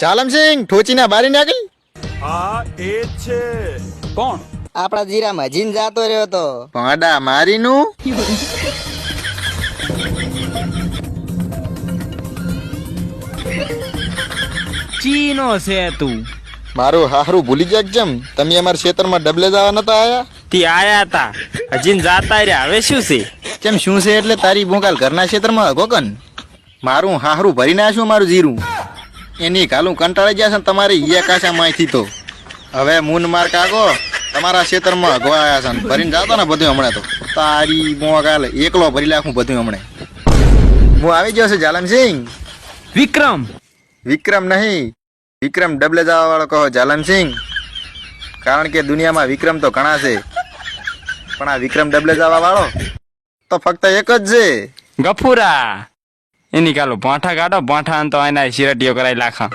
જાલમસિંહ ઠોચીના બારી નાખી. હા એ જ છે. કોણ? આપણા જીરામાં જીન જાતો રહ્યો તો. ભાડા મારીનું ચીનો છે તું. મારું હાહરું ભૂલી ગયા કે જેમ તમે અમારા ખેતરમાં ડબલે જવા નતા આયા. તી આયા તા હજી જાતા રહ્યા. હવે શું છે? કેમ શું છે એટલે તારી બોંકાલ ઘરના ખેતરમાં ગોકન મારું હાહરું ભરીને આશું મારું જીરું એની કાલું કંટાળી ગયા છે ને તમારી ઈયા કાચા માંથી તો હવે મૂન માર કાગો તમારા ખેતરમાં ગોયા છે ને ભરીને જાતો ને બધું હમણાં તો તારી બોંકાલ એકલો ભરી નાખું બધું હમણાં. હું આવી ગયો છે જાલમસિંહ. વિક્રમ. વિક્રમ નહીં, વિક્રમ ડબલે જવા વાળો કહો જાલમસિંહ. કારણ કે દુનિયામાં વિક્રમ તો ઘણા છે પણ આ વિક્રમ ડબલે જવા વાળો તો ફક્ત એક જ છે. ગફુરા. એની કાલો ભાંઠા કાઢો. ભાંઠા તો એના શિરટીઓ કરાવી લાખા.